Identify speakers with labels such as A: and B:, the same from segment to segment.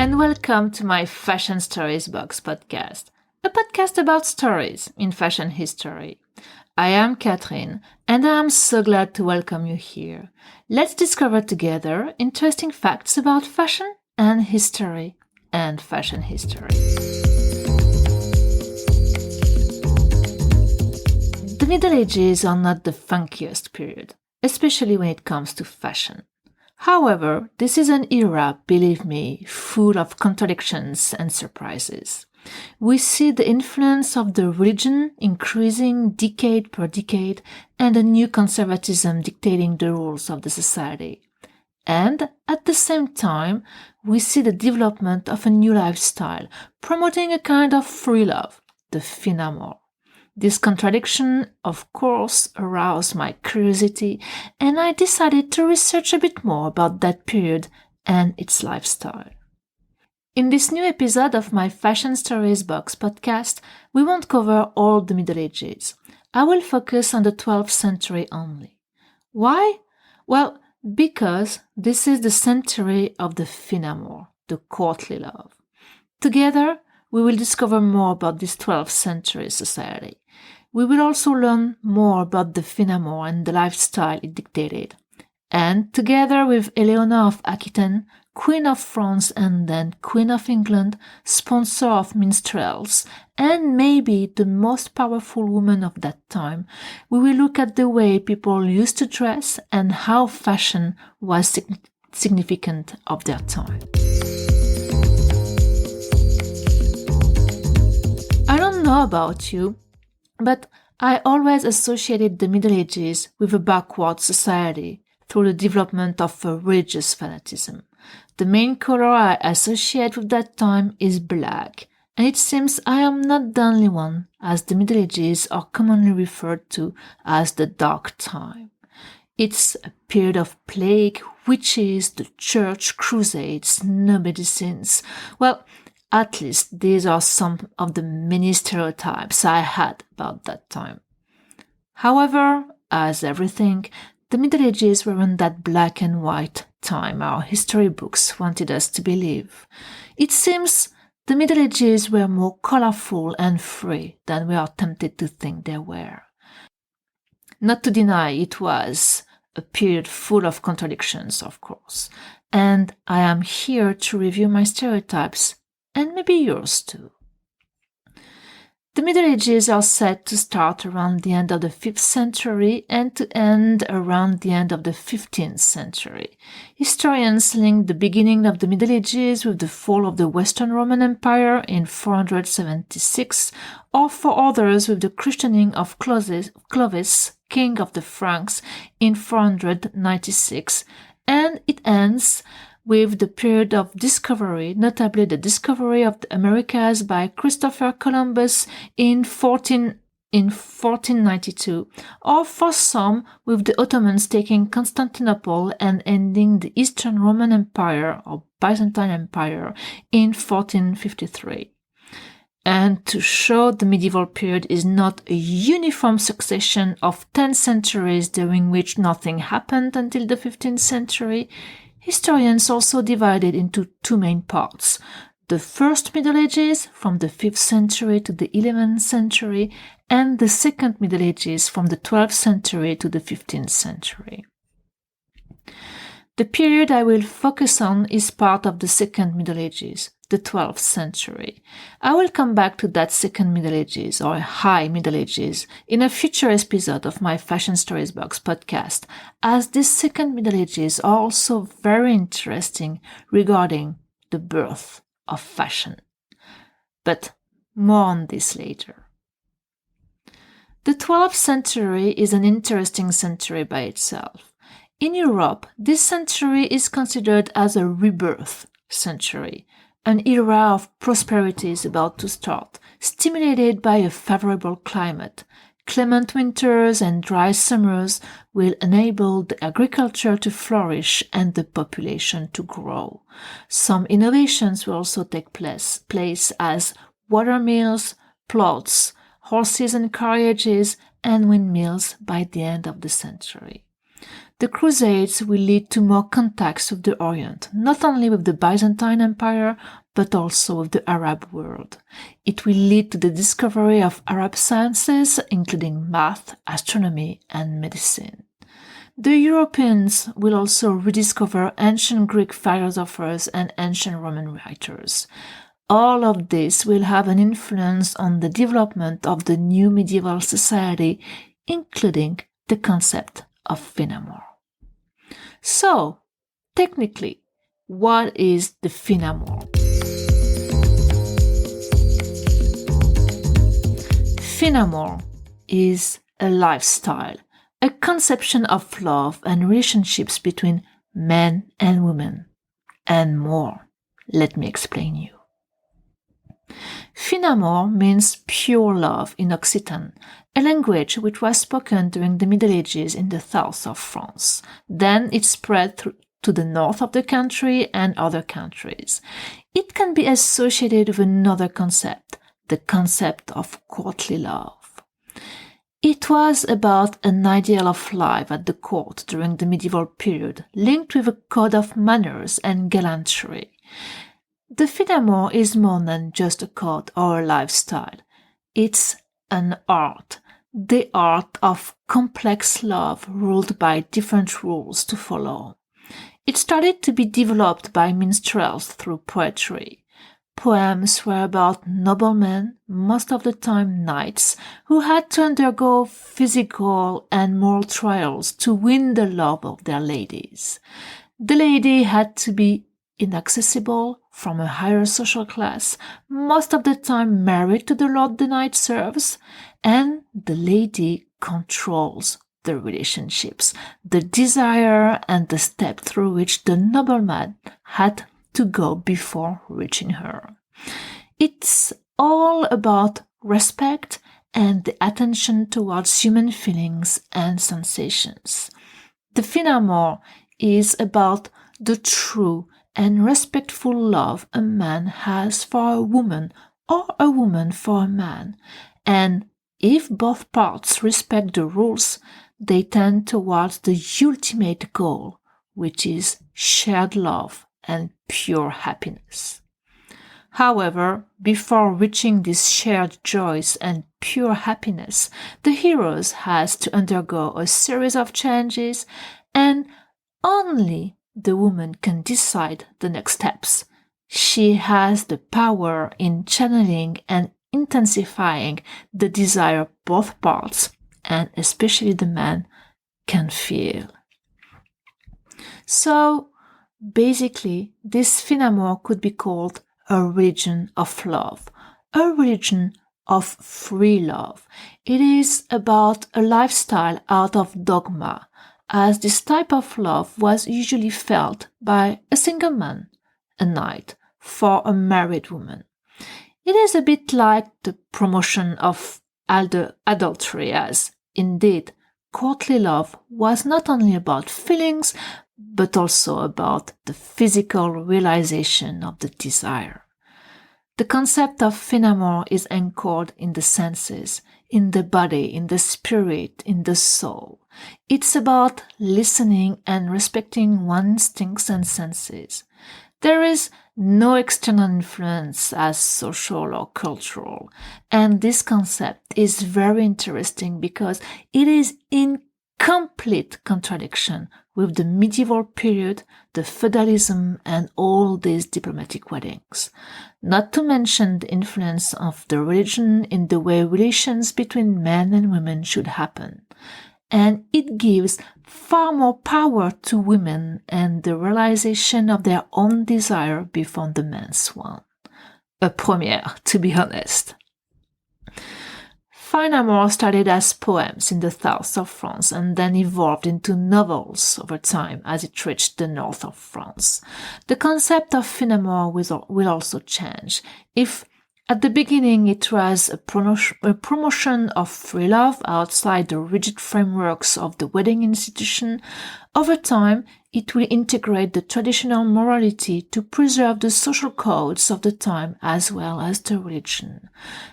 A: and welcome to my Fashion Stories Box podcast, a podcast about stories in fashion history. I am Catherine, and I am so glad to welcome you here. Let's discover together interesting facts about fashion and history and fashion history. The Middle Ages are not the funkiest period, especially when it comes to fashion. However, this is an era, believe me, full of contradictions and surprises. We see the influence of the religion increasing decade per decade and a new conservatism dictating the rules of the society. And at the same time, we see the development of a new lifestyle, promoting a kind of free love, the fin amour. This contradiction, of course, aroused my curiosity, and I decided to research a bit more about that period and its lifestyle. In this new episode of my Fashion Stories Box podcast, we won't cover all the Middle Ages. I will focus on the 12th century only. Why? Well, because this is the century of the fin amour, the courtly love. Together, we will discover more about this 12th century society. We will also learn more about the fin amour and the lifestyle it dictated. And together with Eleanor of Aquitaine, Queen of France and then Queen of England, sponsor of minstrels, and maybe the most powerful woman of that time, we will look at the way people used to dress and how fashion was significant of their time. I don't know about you, but I always associated the Middle Ages with a backward society through the development of a religious fanaticism. The main color I associate with that time is black, and it seems I am not the only one, as the Middle Ages are commonly referred to as the Dark Time. It's a period of plague, witches, the church, crusades, no medicines. Well, at least these are some of the many stereotypes I had about that time. However, as everything, the Middle Ages weren't that black and white time our history books wanted us to believe. It seems the Middle Ages were more colorful and free than we are tempted to think they were. Not to deny it was a period full of contradictions, of course, and I am here to review my stereotypes and maybe yours too. The Middle Ages are said to start around the end of the 5th century and to end around the end of the 15th century. Historians link the beginning of the Middle Ages with the fall of the Western Roman Empire in 476, or for others with the christening of Clovis, king of the Franks, in 496, and it ends with the period of discovery, notably the discovery of the Americas by Christopher Columbus in 1492, or for some with the Ottomans taking Constantinople and ending the Eastern Roman Empire or Byzantine Empire in 1453. And to show the medieval period is not a uniform succession of 10 centuries during which nothing happened until the 15th century, historians also divided into two main parts: the First Middle Ages from the 5th century to the 11th century, and the Second Middle Ages from the 12th century to the 15th century. The period I will focus on is part of the Second Middle Ages, the 12th century. I will come back to that Second Middle Ages or High Middle Ages in a future episode of my Fashion Stories Box podcast, as this Second Middle Ages are also very interesting regarding the birth of fashion. But more on this later. The 12th century is an interesting century by itself. In Europe, this century is considered as a rebirth century. An era of prosperity is about to start, stimulated by a favorable climate. Clement winters and dry summers will enable the agriculture to flourish and the population to grow. Some innovations will also take place as water mills, plots, horses and carriages, and windmills by the end of the century. The Crusades will lead to more contacts with the Orient, not only with the Byzantine Empire, but also with the Arab world. It will lead to the discovery of Arab sciences, including math, astronomy, and medicine. The Europeans will also rediscover ancient Greek philosophers and ancient Roman writers. All of this will have an influence on the development of the new medieval society, including the concept of finamore. So, technically, what is the finamore? Finamore is a lifestyle, a conception of love and relationships between men and women, and more. Let me explain you. Finamore means pure love in Occitan, a language which was spoken during the Middle Ages in the south of France. Then it spread to the north of the country and other countries. It can be associated with another concept, the concept of courtly love. It was about an ideal of life at the court during the medieval period, linked with a code of manners and gallantry. The finamore is more than just a code or a lifestyle. It's an art, the art of complex love ruled by different rules to follow. It started to be developed by minstrels through poetry. Poems were about noblemen, most of the time knights, who had to undergo physical and moral trials to win the love of their ladies. The lady had to be inaccessible, from a higher social class, most of the time married to the lord the knight serves, and the lady controls the relationships, the desire and the step through which the nobleman had to go before reaching her. It's all about respect and the attention towards human feelings and sensations. The finamore is about the true and respectful love a man has for a woman or a woman for a man, and if both parts respect the rules, they tend towards the ultimate goal, which is shared love and pure happiness. However, before reaching these shared joys and pure happiness, the hero has to undergo a series of changes, and only the woman can decide the next steps. She has the power in channeling and intensifying the desire both parts, and especially the man, can feel. So, basically, this finamore could be called a religion of love, a religion of free love. It is about a lifestyle out of dogma, as this type of love was usually felt by a single man, a knight, for a married woman. It is a bit like the promotion of adultery, as, indeed, courtly love was not only about feelings, but also about the physical realization of the desire. The concept of finamore is anchored in the senses, in the body, in the spirit, in the soul. It's about listening and respecting one's instincts and senses. There is no external influence as social or cultural, and this concept is very interesting because it is in complete contradiction with the medieval period, the feudalism, and all these diplomatic weddings. Not to mention the influence of the religion in the way relations between men and women should happen. And it gives far more power to women and the realization of their own desire before the man's one. A premiere, to be honest. Finamore started as poems in the south of France and then evolved into novels over time as it reached the north of France. The concept of finamore will also change. If at the beginning it was a promotion of free love outside the rigid frameworks of the wedding institution, over time it will integrate the traditional morality to preserve the social codes of the time as well as the religion.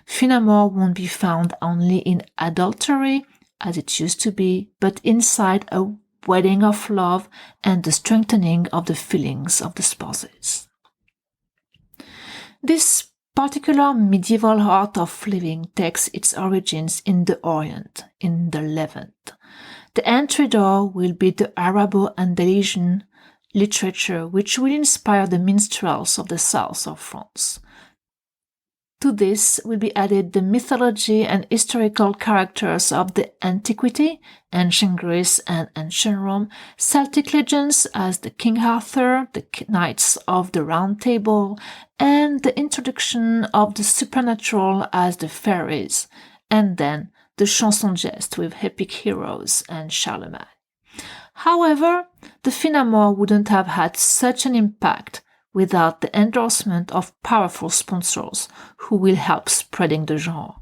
A: Finamore won't be found only in adultery, as it used to be, but inside a wedding of love and the strengthening of the feelings of the spouses. This particular medieval art of living takes its origins in the Orient, in the Levant. The entry door will be the Arabo-Andalusian literature, which will inspire the minstrels of the south of France. To this will be added the mythology and historical characters of the antiquity, ancient Greece and ancient Rome, Celtic legends as the King Arthur, the Knights of the Round Table, and the introduction of the supernatural as the fairies, and then the chanson geste with epic heroes and Charlemagne. However, the fin amour wouldn't have had such an impact without the endorsement of powerful sponsors who will help spreading the genre.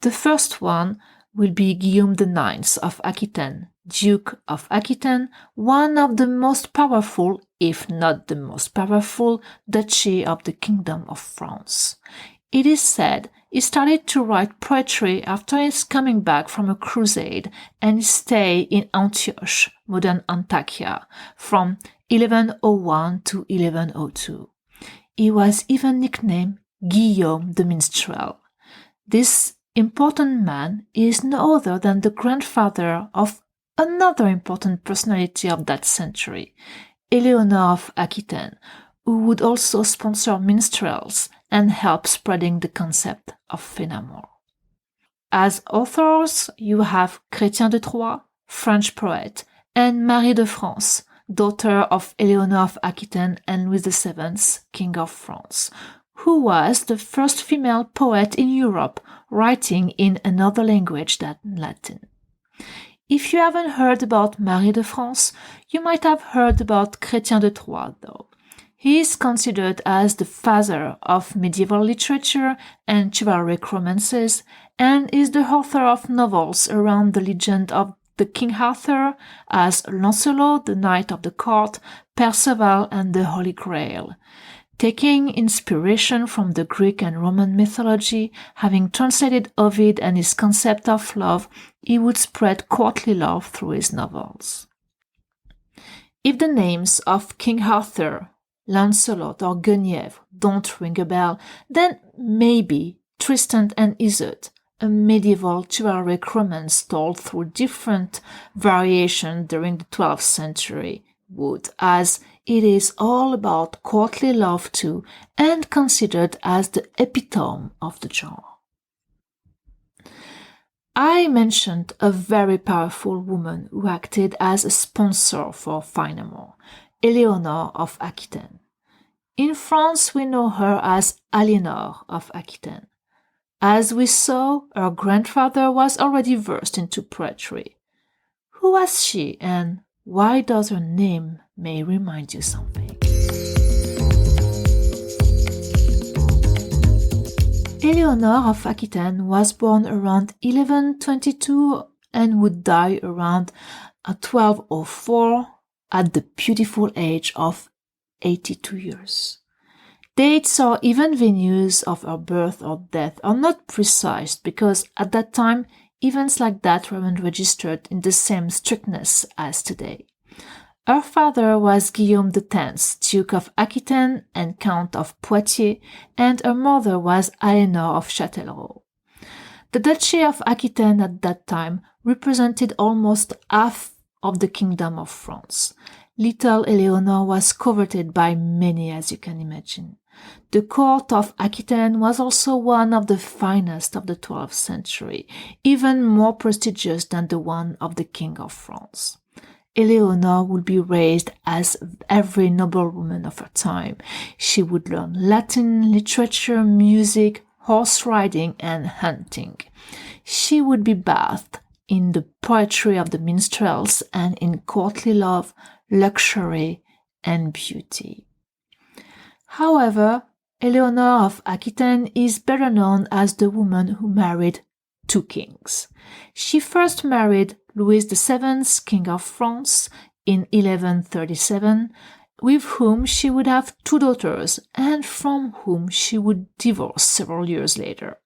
A: The first one will be Guillaume IX of Aquitaine, Duke of Aquitaine, one of the most powerful, if not the most powerful, duchy of the Kingdom of France. It is said he started to write poetry after his coming back from a crusade and his stay in Antioch, modern Antakya, from 1101 to 1102. He was even nicknamed Guillaume the Minstrel. This important man is no other than the grandfather of another important personality of that century, Eleanor of Aquitaine, who would also sponsor minstrels and help spreading the concept of fin amour. As authors, you have Chrétien de Troyes, French poet, and Marie de France, daughter of Eleanor of Aquitaine and Louis VII, King of France, who was the first female poet in Europe writing in another language than Latin. If you haven't heard about Marie de France, you might have heard about Chrétien de Troyes, though. He is considered as the father of medieval literature and chivalric romances, and is the author of novels around the legend of the King Arthur, as Lancelot, the Knight of the Court, Perceval, and the Holy Grail. Taking inspiration from the Greek and Roman mythology, having translated Ovid and his concept of love, he would spread courtly love through his novels. If the names of King Arthur, Lancelot, or Guenièvre don't ring a bell, then maybe Tristan and Iseult, a medieval chivalric romance told through different variations during the 12th century, would, as it is all about courtly love too, and considered as the epitome of the genre. I mentioned a very powerful woman who acted as a sponsor for fin amour, Eleanor of Aquitaine. In France, we know her as Aliénor of Aquitaine. As we saw, her grandfather was already versed into poetry. Who was she, and why does her name may remind you something? Eleanor of Aquitaine was born around 1122 and would die around 1204 at the beautiful age of 82 years. Dates or even venues of her birth or death are not precise because at that time events like that weren't registered in the same strictness as today. Her father was Guillaume X, Duke of Aquitaine and Count of Poitiers, and her mother was Aliénor of Châtellerault. The Duchy of Aquitaine at that time represented almost half of the Kingdom of France. Little Eleanor was coveted by many, as you can imagine. The court of Aquitaine was also one of the finest of the 12th century, even more prestigious than the one of the King of France. Eleanor would be raised as every noblewoman of her time. She would learn Latin, literature, music, horse riding, and hunting. She would be bathed in the poetry of the minstrels and in courtly love, luxury, and beauty. However, Eleanor of Aquitaine is better known as the woman who married two kings. She first married Louis VII, King of France, in 1137, with whom she would have two daughters and from whom she would divorce several years later.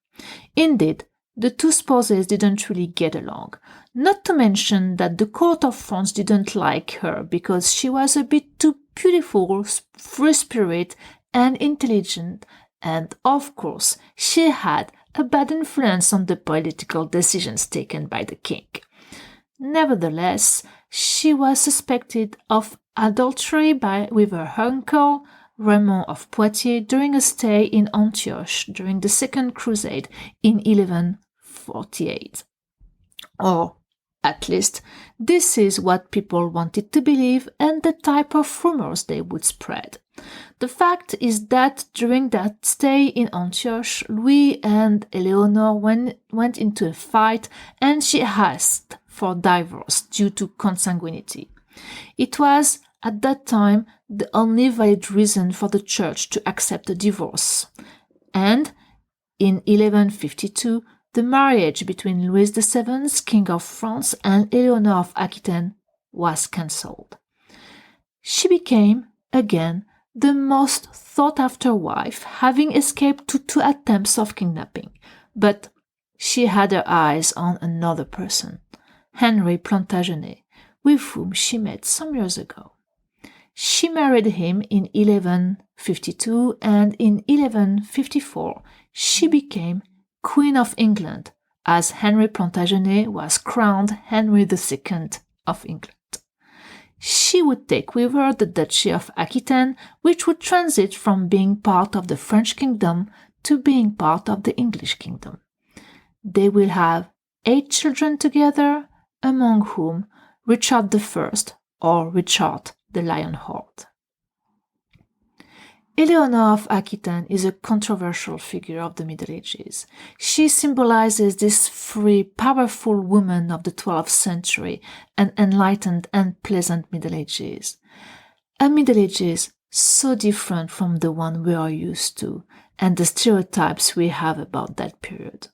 A: Indeed, the two spouses didn't really get along. Not to mention that the court of France didn't like her because she was a bit too beautiful, free-spirited, and intelligent, and of course, she had a bad influence on the political decisions taken by the king. Nevertheless, she was suspected of adultery with her uncle, Raymond of Poitiers, during a stay in Antioch during the Second Crusade in 1148. Or, at least, this is what people wanted to believe and the type of rumors they would spread. The fact is that during that stay in Antioch, Louis and Eleanor went into a fight and she asked for divorce due to consanguinity. It was, at that time, the only valid reason for the church to accept a divorce. And, in 1152, the marriage between Louis VII, King of France, and Eleanor of Aquitaine was cancelled. She became, again, the most sought-after wife, having escaped to 2 attempts of kidnapping. But she had her eyes on another person, Henry Plantagenet, with whom she met some years ago. She married him in 1152, and in 1154 she became Queen of England, as Henry Plantagenet was crowned Henry II of England. She would take with her the Duchy of Aquitaine, which would transit from being part of the French kingdom to being part of the English kingdom. They will have 8 children together, among whom Richard I, or Richard the Lionheart. Eleanor of Aquitaine is a controversial figure of the Middle Ages. She symbolizes this free, powerful woman of the 12th century, an enlightened and pleasant Middle Ages. A Middle Ages so different from the one we are used to, and the stereotypes we have about that period.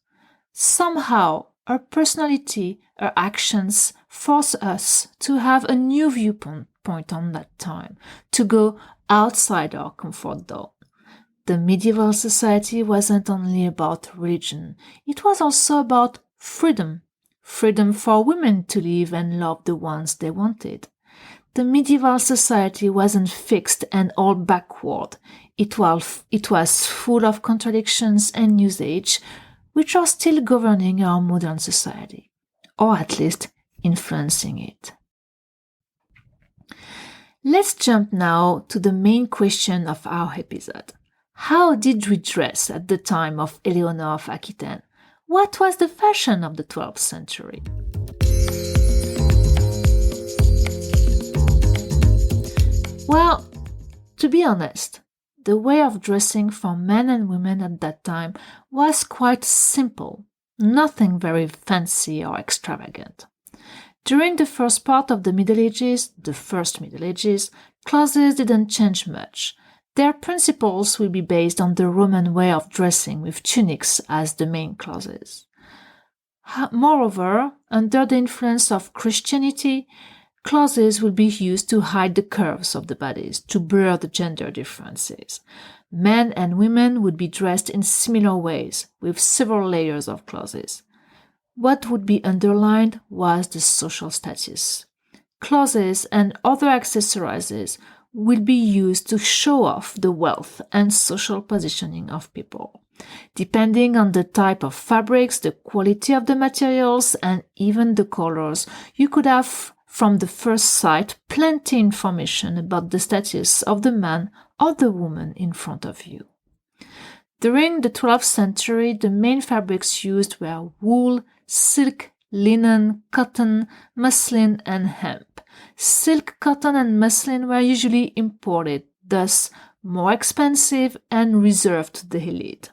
A: Somehow, her personality, her actions force us to have a new viewpoint on that time, to go outside our comfort zone. The medieval society wasn't only about religion, it was also about freedom. Freedom for women to live and love the ones they wanted. The medieval society wasn't fixed and all backward. It was full of contradictions and usage, which are still governing our modern society, or at least influencing it. Let's jump now to the main question of our episode. How did we dress at the time of Eleanor of Aquitaine? What was the fashion of the 12th century? Well, to be honest, the way of dressing for men and women at that time was quite simple, nothing very fancy or extravagant. During the first part of the Middle Ages, the First Middle Ages, clothes didn't change much. Their principles will be based on the Roman way of dressing with tunics as the main clothes. Moreover, under the influence of Christianity, clothes will be used to hide the curves of the bodies, to blur the gender differences. Men and women would be dressed in similar ways, with several layers of clothes. What would be underlined was the social status. Clothes and other accessories will be used to show off the wealth and social positioning of people. Depending on the type of fabrics, the quality of the materials, and even the colors, you could have, from the first sight, plenty information about the status of the man or the woman in front of you. During the 12th century, the main fabrics used were wool, silk, linen, cotton, muslin, and hemp. Silk, cotton, and muslin were usually imported, thus more expensive and reserved to the elite.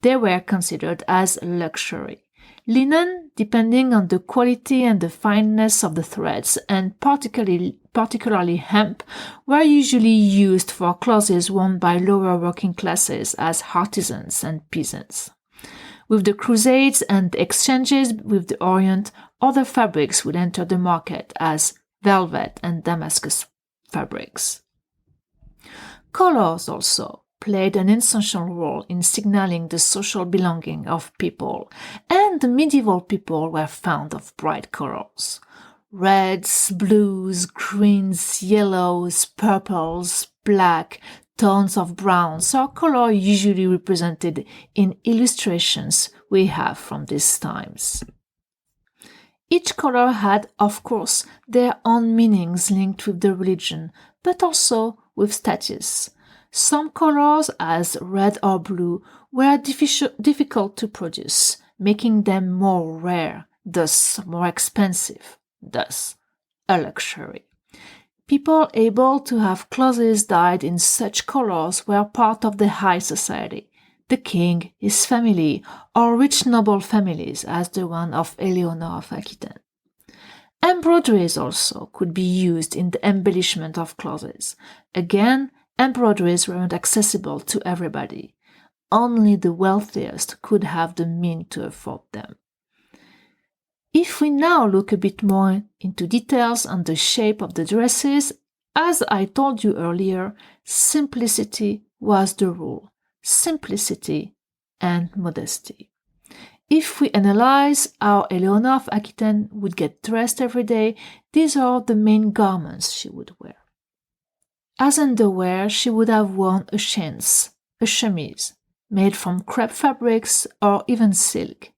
A: They were considered as luxury. Linen, depending on the quality and the fineness of the threads, and particularly hemp, were usually used for clothes worn by lower working classes as artisans and peasants. With the Crusades and exchanges with the Orient, other fabrics would enter the market as velvet and Damascus fabrics. Colors also played an essential role in signaling the social belonging of people, and the medieval people were fond of bright colors. Reds, blues, greens, yellows, purples, black, tones of browns are color usually represented in illustrations we have from these times. Each color had, of course, their own meanings linked with the religion, but also with status. Some colors, as red or blue, were difficult to produce, making them more rare, thus more expensive, thus a luxury. People able to have clothes dyed in such colors were part of the high society. The king, his family, or rich noble families as the one of Eleanor of Aquitaine. Embroideries also could be used in the embellishment of clothes. Again, embroideries weren't accessible to everybody. Only the wealthiest could have the means to afford them. If we now look a bit more into details on the shape of the dresses, as I told you earlier, simplicity was the rule. Simplicity and modesty. If we analyze how Eleanor of Aquitaine would get dressed every day, these are the main garments she would wear. As underwear, she would have worn a chemise, made from crepe fabrics or even silk.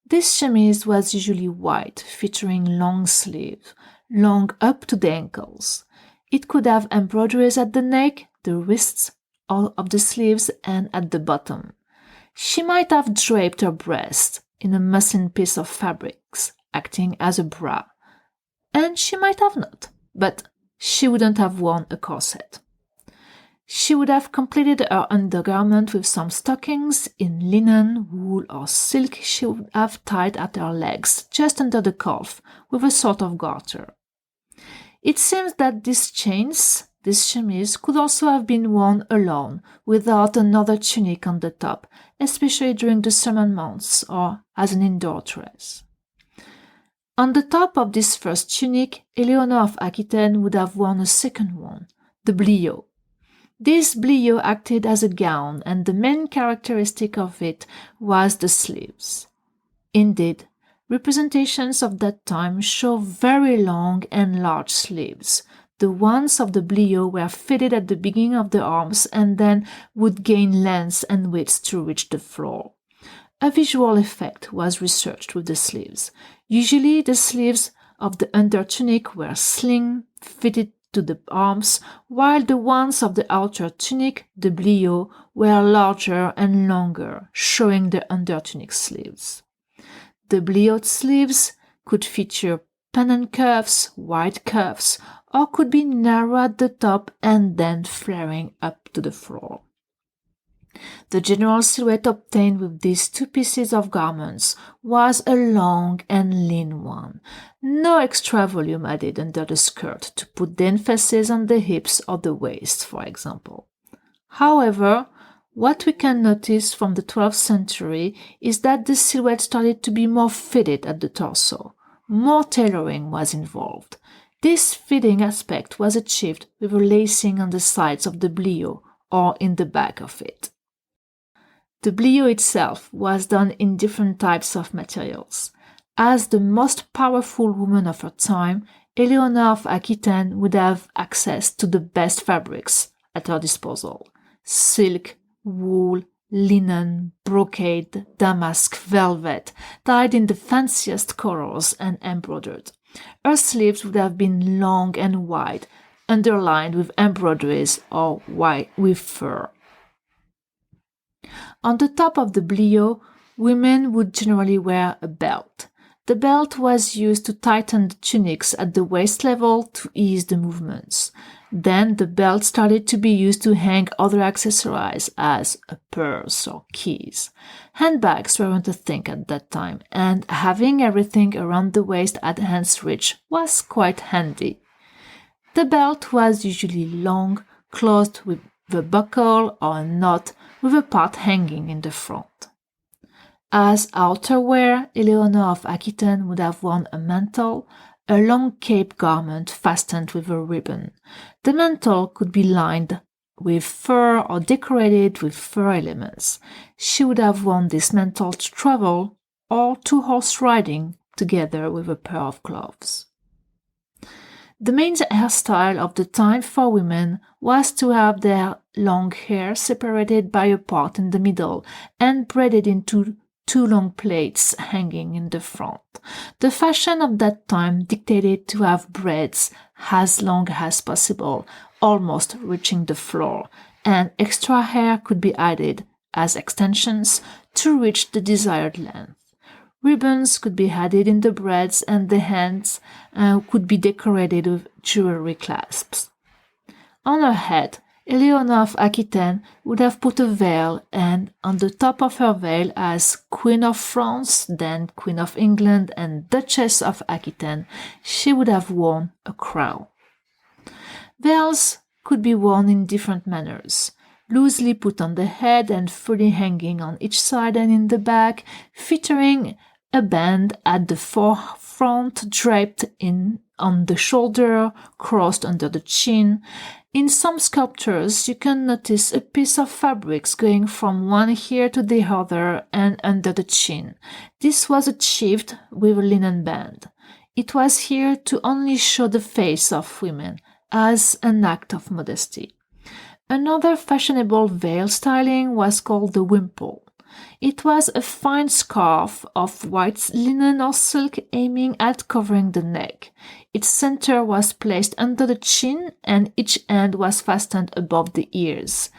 A: This chemise was usually white, featuring long sleeves, long up to the ankles. It could have embroideries at the neck, the wrists, all of the sleeves, and at the bottom. She might have draped her breast in a muslin piece of fabrics, acting as a bra. And she might have not, but she wouldn't have worn a corset. She would have completed her undergarment with some stockings in linen, wool, or silk she would have tied at her legs, just under the calf, with a sort of garter. It seems that this chemise could also have been worn alone, without another tunic on the top, especially during the summer months or as an indoor dress. On the top of this first tunic, Eleanor of Aquitaine would have worn a second one, the bliot. This bliot acted as a gown, and the main characteristic of it was the sleeves. Indeed, representations of that time show very long and large sleeves. The ones of the bliot were fitted at the beginning of the arms and then would gain length and width to reach the floor. A visual effect was researched with the sleeves. Usually the sleeves of the undertunic were slim, fitted to the arms, while the ones of the outer tunic, the bliot, were larger and longer, showing the undertunic sleeves. The bliot sleeves could feature pennant cuffs, wide cuffs, or could be narrow at the top and then flaring up to the floor. The general silhouette obtained with these two pieces of garments was a long and lean one, no extra volume added under the skirt to put the emphasis on the hips or the waist, for example. However, what we can notice from the 12th century is that the silhouette started to be more fitted at the torso. More tailoring was involved. This fitting aspect was achieved with a lacing on the sides of the bliot or in the back of it. The bliot itself was done in different types of materials. As the most powerful woman of her time, Eleanor of Aquitaine would have access to the best fabrics at her disposal: silk, wool, linen, brocade, damask, velvet, dyed in the fanciest colors and embroidered. Her sleeves would have been long and wide, underlined with embroideries or with fur. On the top of the bliot, women would generally wear a belt. The belt was used to tighten the tunics at the waist level to ease the movements. Then the belt started to be used to hang other accessories as a purse or keys. Handbags weren't a thing at that time, and having everything around the waist at hand's reach was quite handy. The belt was usually long, closed with a buckle or a knot, with a part hanging in the front. As outerwear, Eleanor of Aquitaine would have worn a mantle, a long cape garment fastened with a ribbon. The mantle could be lined with fur or decorated with fur elements. She would have worn this mantle to travel or to horse riding together with a pair of gloves. The main hairstyle of the time for women was to have their long hair separated by a part in the middle and braided into two long plaits hanging in the front. The fashion of that time dictated to have braids as long as possible, almost reaching the floor, and extra hair could be added as extensions to reach the desired length. Ribbons could be added in the braids and the hands could be decorated with jewelry clasps. On her head, Eleanor of Aquitaine would have put a veil, and on the top of her veil as Queen of France, then Queen of England and Duchess of Aquitaine, she would have worn a crown. Veils could be worn in different manners, loosely put on the head and fully hanging on each side and in the back, featuring a band at the forefront draped in on the shoulder, crossed under the chin. In some sculptures, you can notice a piece of fabrics going from one ear to the other and under the chin. This was achieved with a linen band. It was here to only show the face of women as an act of modesty. Another fashionable veil styling was called the wimple. It was a fine scarf of white linen or silk aiming at covering the neck. Its center was placed under the chin and each end was fastened above the ears.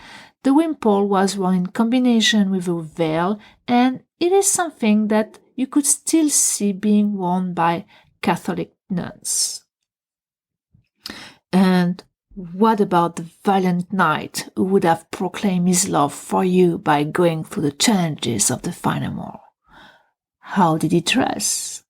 A: The wimple was worn in combination with a veil, and it is something that you could still see being worn by Catholic nuns. And what about the valiant knight who would have proclaimed his love for you by going through the challenges of the final war? How did he dress?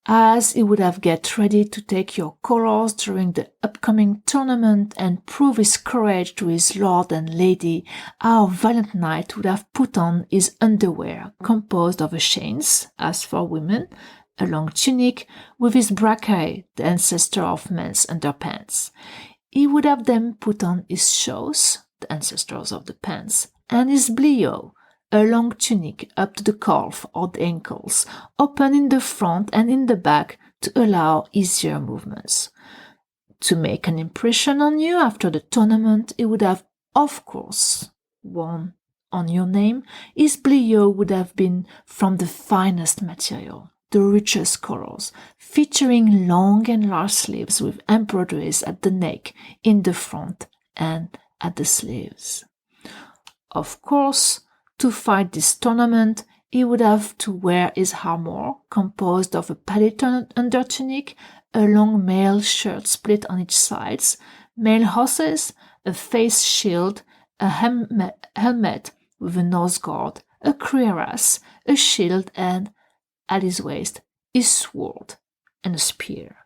A: As he would have get ready to take your colors during the upcoming tournament and prove his courage to his lord and lady, our valiant knight would have put on his underwear, composed of a chains, as for women, a long tunic with his braquet, the ancestor of men's underpants. He would have then put on his chausses, the ancestors of the pants, and his bliot, a long tunic up to the calf or the ankles, open in the front and in the back to allow easier movements. To make an impression on you after the tournament, he would have, of course, worn on your name. His bliot would have been from the finest material, the richest colors, featuring long and large sleeves with embroideries at the neck, in the front, and at the sleeves. Of course, to fight this tournament, he would have to wear his armor, composed of a padded undertunic, a long mail shirt split on each side, mail horses, a face shield, a helmet with a nose guard, a cuirass, a shield, and at his waist his sword and a spear.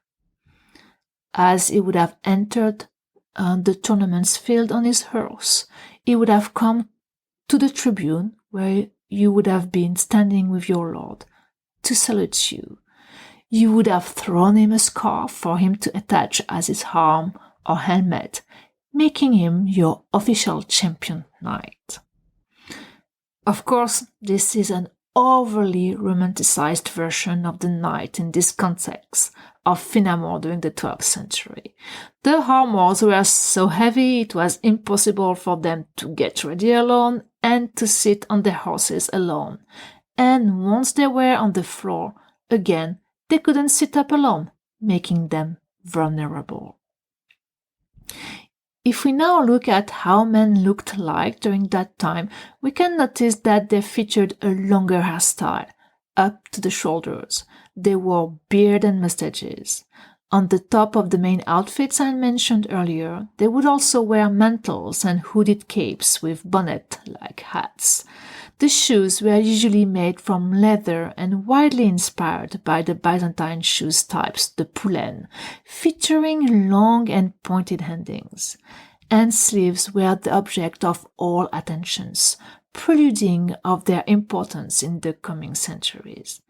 A: As he would have entered the tournament's field on his horse, he would have come to the tribune where you would have been standing with your lord to salute you. You would have thrown him a scarf for him to attach as his arm or helmet, making him your official champion knight. Of course, this is an overly romanticized version of the knight in this context of Finamore during the 12th century. The armors were so heavy it was impossible for them to get ready alone and to sit on their horses alone. And once they were on the floor, again, they couldn't sit up alone, making them vulnerable. If we now look at how men looked like during that time, we can notice that they featured a longer hairstyle, up to the shoulders. They wore beard and mustaches. On the top of the main outfits I mentioned earlier, they would also wear mantles and hooded capes with bonnet-like hats. The shoes were usually made from leather and widely inspired by the Byzantine shoes types, the poulaine, featuring long and pointed endings. And sleeves were the object of all attentions, preluding of their importance in the coming centuries.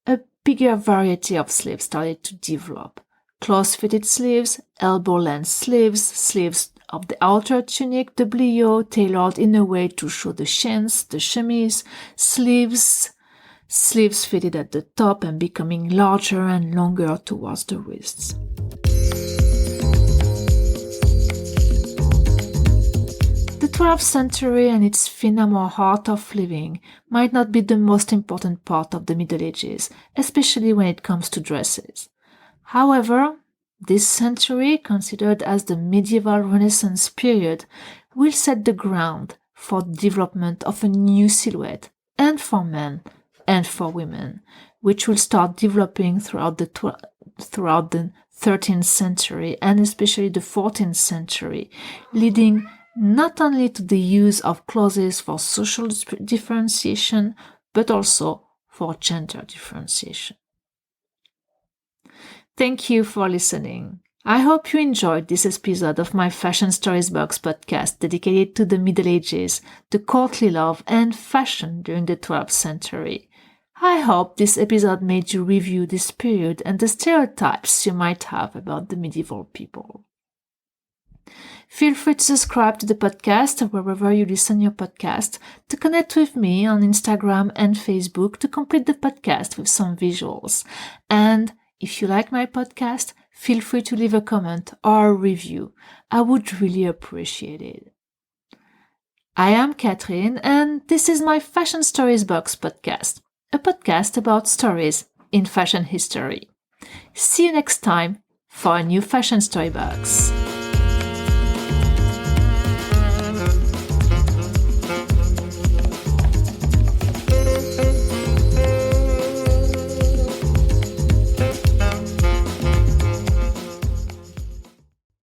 A: A bigger variety of sleeves started to develop. Close-fitted sleeves, elbow-length sleeves, sleeves of the outer tunic, the bliot, tailored in a way to show the chins, the chemise, sleeves fitted at the top and becoming larger and longer towards the wrists. The 12th century and its phenomenon or art of living might not be the most important part of the Middle Ages, especially when it comes to dresses. However, this century, considered as the medieval Renaissance period, will set the ground for the development of a new silhouette, and for men and for women, which will start developing throughout the 13th century and especially the 14th century, leading not only to the use of clothes for social differentiation, but also for gender differentiation. Thank you for listening. I hope you enjoyed this episode of my Fashion Stories Box podcast dedicated to the Middle Ages, the courtly love and fashion during the 12th century. I hope this episode made you review this period and the stereotypes you might have about the medieval people. Feel free to subscribe to the podcast wherever you listen your podcast, to connect with me on Instagram and Facebook to complete the podcast with some visuals. And if you like my podcast, feel free to leave a comment or a review. I would really appreciate it. I am Catherine, and this is my Fashion Stories Box podcast, a podcast about stories in fashion history. See you next time for a new Fashion Story Box.